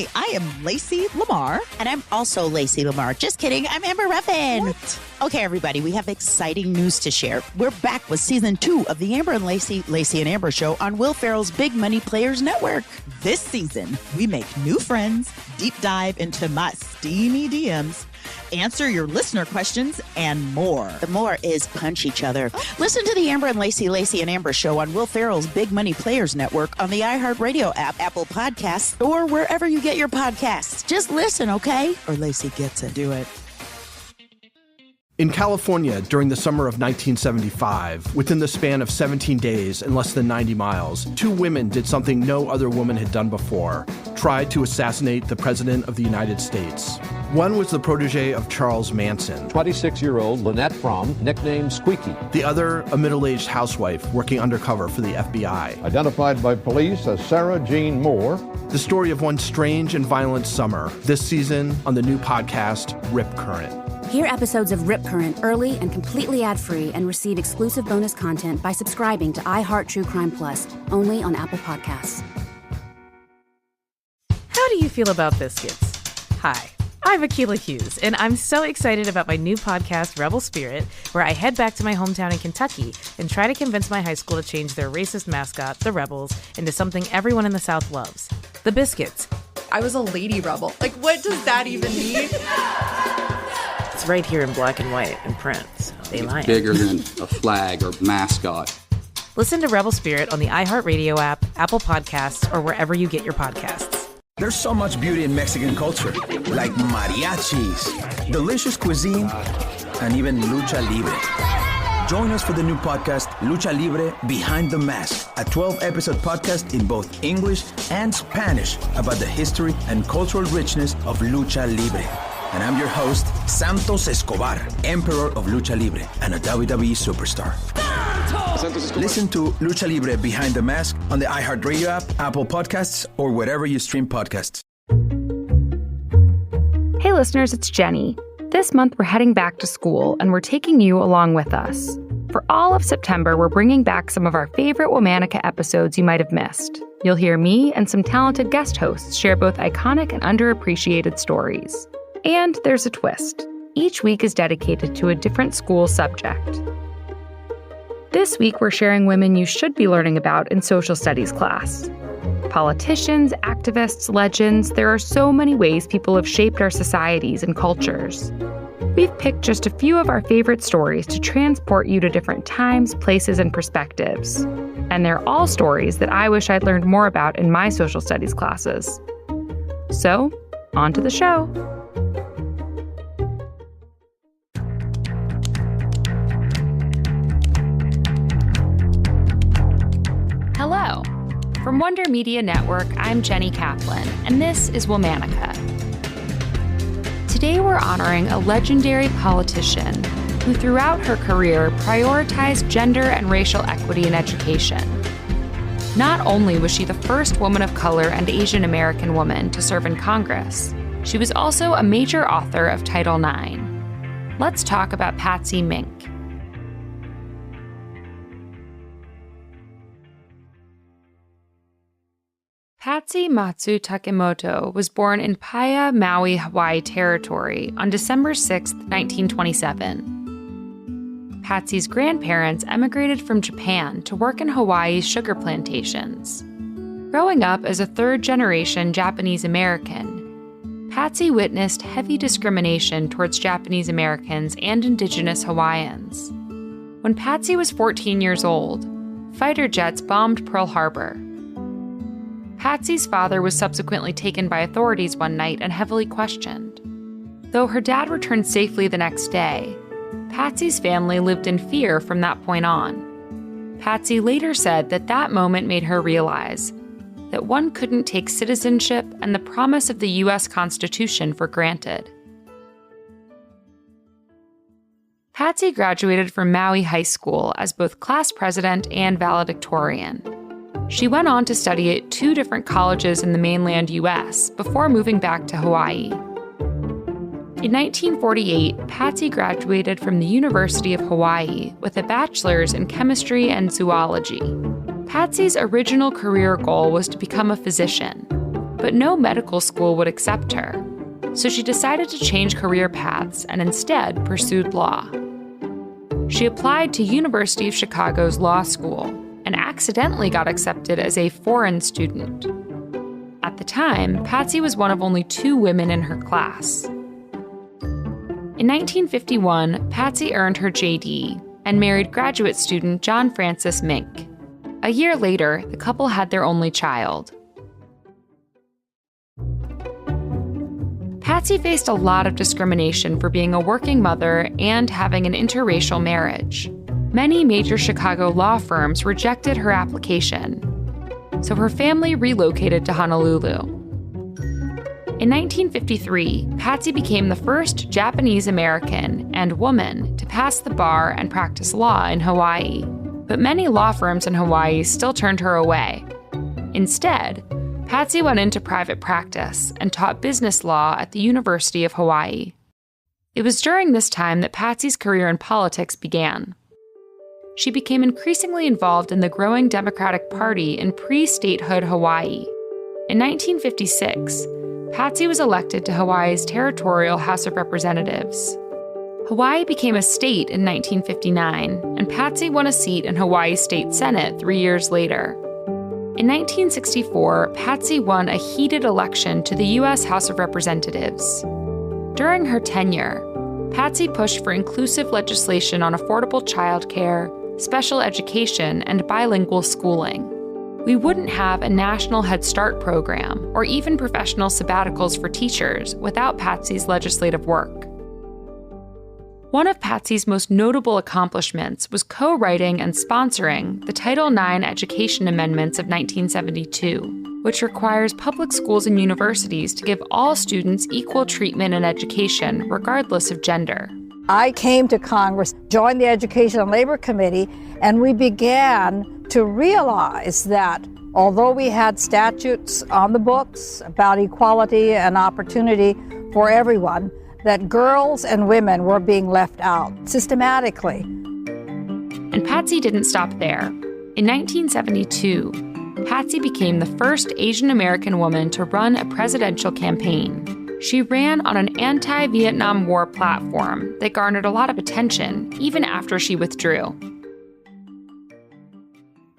Hi, I am Lacey Lamar. And I'm also Lacey Lamar. Just kidding. I'm Amber Ruffin. What? Okay, everybody, we have exciting news to share. We're back with season 2 of the Amber and Lacey and Amber show on Will Ferrell's Big Money Players Network. This season, we make new friends, deep dive into my steamy DMs, answer your listener questions, and more. The more is punch each other. Listen to the Amber and Lacey and Amber show on Will Ferrell's Big Money Players Network on the iHeartRadio app, Apple Podcasts, or wherever you get your podcasts. Just listen, okay? Or Lacey gets it. Do it. In California, during the summer of 1975, within the span of 17 days and less than 90 miles, 2 women did something no other woman had done before: tried to assassinate the President of the United States. One was the protege of Charles Manson. 26-year-old Lynette Fromm, nicknamed Squeaky. The other, a middle-aged housewife working undercover for the FBI. Identified by police as Sarah Jean Moore. The story of one strange and violent summer, this season on the new podcast, Rip Current. Hear episodes of Rip Current early and completely ad-free and receive exclusive bonus content by subscribing to iHeart True Crime Plus, only on Apple Podcasts. How do you feel about biscuits? Hi, I'm Akilah Hughes, and I'm so excited about my new podcast, Rebel Spirit, where I head back to my hometown in Kentucky and try to convince my high school to change their racist mascot, the Rebels, into something everyone in the South loves, the biscuits. I was a lady rebel. Like, what does that even mean? It's right here in black and white in print, so they lie. Bigger than a flag or mascot. Listen to Rebel Spirit on the iHeartRadio app, Apple Podcasts, or wherever you get your podcasts. There's so much beauty in Mexican culture, like mariachis, delicious cuisine, and even lucha libre. Join us for the new podcast, Lucha Libre Behind the Mask, a 12-episode podcast in both English and Spanish about the history and cultural richness of lucha libre. And I'm your host, Santos Escobar, Emperor of Lucha Libre and a WWE superstar. Listen to Lucha Libre Behind the Mask on the iHeartRadio app, Apple Podcasts, or wherever you stream podcasts. Hey listeners, it's Jenny. This month we're heading back to school and we're taking you along with us. For all of September, we're bringing back some of our favorite Womanica episodes you might have missed. You'll hear me and some talented guest hosts share both iconic and underappreciated stories. And there's a twist. Each week is dedicated to a different school subject. This week, we're sharing women you should be learning about in social studies class. Politicians, activists, legends, there are so many ways people have shaped our societies and cultures. We've picked just a few of our favorite stories to transport you to different times, places, and perspectives. And they're all stories that I wish I'd learned more about in my social studies classes. So, on to the show. Hello. From Wonder Media Network, I'm Jenny Kaplan, and this is Womanica. Today we're honoring a legendary politician who throughout her career prioritized gender and racial equity in education. Not only was she the first woman of color and Asian American woman to serve in Congress, she was also a major author of Title IX. Let's talk about Patsy Mink. Patsy Matsu Takemoto was born in Paia, Maui, Hawaii Territory on December 6, 1927. Patsy's grandparents emigrated from Japan to work in Hawaii's sugar plantations. Growing up as a third-generation Japanese American, Patsy witnessed heavy discrimination towards Japanese Americans and indigenous Hawaiians. When Patsy was 14 years old, fighter jets bombed Pearl Harbor. Patsy's father was subsequently taken by authorities one night and heavily questioned. Though her dad returned safely the next day, Patsy's family lived in fear from that point on. Patsy later said that that moment made her realize that one couldn't take citizenship and the promise of the U.S. Constitution for granted. Patsy graduated from Maui High School as both class president and valedictorian. She went on to study at 2 different colleges in the mainland U.S. before moving back to Hawaii. In 1948, Patsy graduated from the University of Hawaii with a bachelor's in chemistry and zoology. Patsy's original career goal was to become a physician, but no medical school would accept her. So she decided to change career paths and instead pursued law. She applied to University of Chicago's law school and accidentally got accepted as a foreign student. At the time, Patsy was one of only 2 women in her class. In 1951, Patsy earned her JD and married graduate student John Francis Mink. A year later, the couple had their only child. Patsy faced a lot of discrimination for being a working mother and having an interracial marriage. Many major Chicago law firms rejected her application, so her family relocated to Honolulu. In 1953, Patsy became the first Japanese American and woman to pass the bar and practice law in Hawaii, but many law firms in Hawaii still turned her away. Instead, Patsy went into private practice and taught business law at the University of Hawaii. It was during this time that Patsy's career in politics began. She became increasingly involved in the growing Democratic Party in pre-statehood Hawaii. In 1956, Patsy was elected to Hawaii's territorial House of Representatives. Hawaii became a state in 1959, and Patsy won a seat in Hawaii's State Senate 3 years later. In 1964, Patsy won a heated election to the U.S. House of Representatives. During her tenure, Patsy pushed for inclusive legislation on affordable childcare, special education, and bilingual schooling. We wouldn't have a national Head Start program or even professional sabbaticals for teachers without Patsy's legislative work. One of Patsy's most notable accomplishments was co-writing and sponsoring the Title IX Education Amendments of 1972, which requires public schools and universities to give all students equal treatment in education, regardless of gender. I came to Congress, joined the Education and Labor Committee, and we began to realize that although we had statutes on the books about equality and opportunity for everyone, that girls and women were being left out systematically. And Patsy didn't stop there. In 1972, Patsy became the first Asian American woman to run a presidential campaign. She ran on an anti-Vietnam War platform that garnered a lot of attention, even after she withdrew.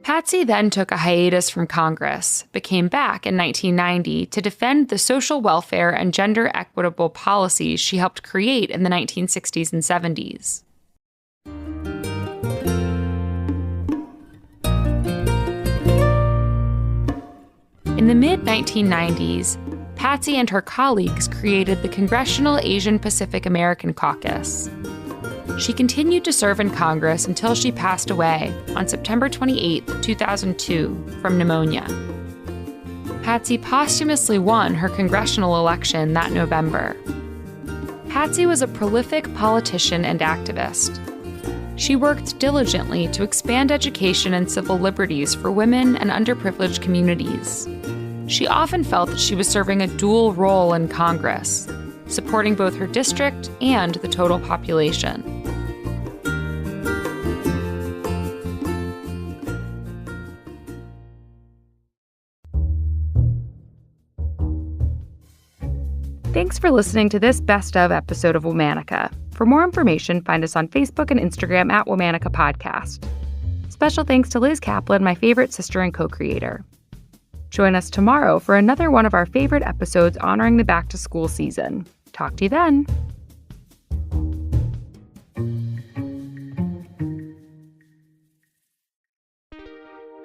Patsy then took a hiatus from Congress, but came back in 1990 to defend the social welfare and gender equitable policies she helped create in the 1960s and 70s. In the mid-1990s, Patsy and her colleagues created the Congressional Asian Pacific American Caucus. She continued to serve in Congress until she passed away on September 28, 2002, from pneumonia. Patsy posthumously won her congressional election that November. Patsy was a prolific politician and activist. She worked diligently to expand education and civil liberties for women and underprivileged communities. She often felt that she was serving a dual role in Congress, supporting both her district and the total population. Thanks for listening to this best of episode of Womanica. For more information, find us on Facebook and Instagram at Womanica Podcast. Special thanks to Liz Kaplan, my favorite sister and co-creator. Join us tomorrow for another one of our favorite episodes honoring the back-to-school season. Talk to you then.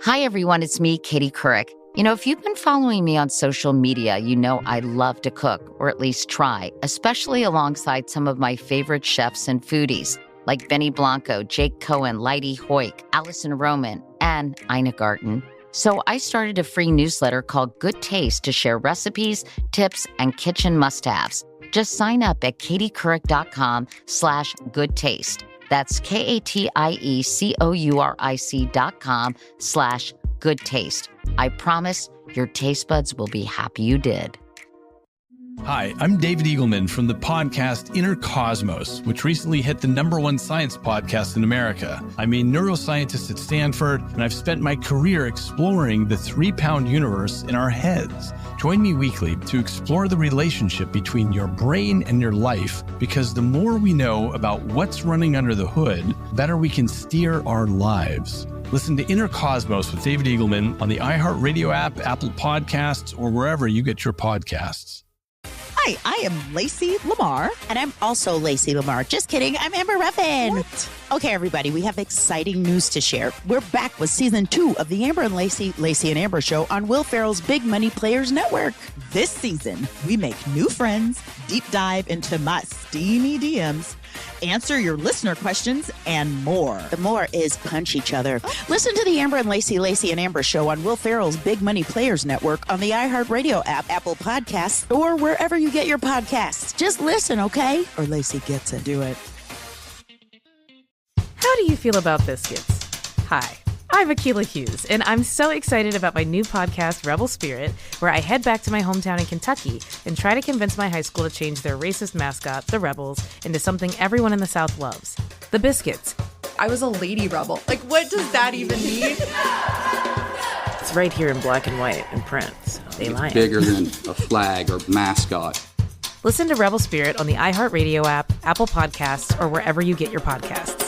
Hi, everyone. It's me, Katie Couric. You know, if you've been following me on social media, you know I love to cook, or at least try, especially alongside some of my favorite chefs and foodies, like Benny Blanco, Jake Cohen, Leidy Hoyk, Allison Roman, and Ina Garten. So I started a free newsletter called Good Taste to share recipes, tips, and kitchen must-haves. Just sign up at katiecouric.com/goodtaste. That's KATIECOURIC.com/goodtaste. I promise your taste buds will be happy you did. Hi, I'm David Eagleman from the podcast Inner Cosmos, which recently hit the #1 science podcast in America. I'm a neuroscientist at Stanford, and I've spent my career exploring the 3-pound universe in our heads. Join me weekly to explore the relationship between your brain and your life, because the more we know about what's running under the hood, the better we can steer our lives. Listen to Inner Cosmos with David Eagleman on the iHeartRadio app, Apple Podcasts, or wherever you get your podcasts. Hi, I am Lacey Lamar. And I'm also Lacey Lamar. Just kidding. I'm Amber Ruffin. What? Okay, everybody, we have exciting news to share. We're back with season 2 of the Amber and Lacey and Amber show on Will Ferrell's Big Money Players Network. This season, we make new friends, deep dive into my steamy DMs, answer your listener questions, and more. The more is punch each other. Listen to the Amber and Lacey and Amber show on Will Ferrell's Big Money Players Network on the iHeartRadio app, Apple Podcasts, or wherever you get your podcasts. Just listen, okay? Or Lacey gets it. Do it. How do you feel about biscuits? Hi, I'm Akilah Hughes, and I'm so excited about my new podcast, Rebel Spirit, where I head back to my hometown in Kentucky and try to convince my high school to change their racist mascot, the Rebels, into something everyone in the South loves, the biscuits. I was a lady rebel. Like, what does that even mean? It's right here in black and white in print, so they lie. Bigger than a flag or mascot. Listen to Rebel Spirit on the iHeartRadio app, Apple Podcasts, or wherever you get your podcasts.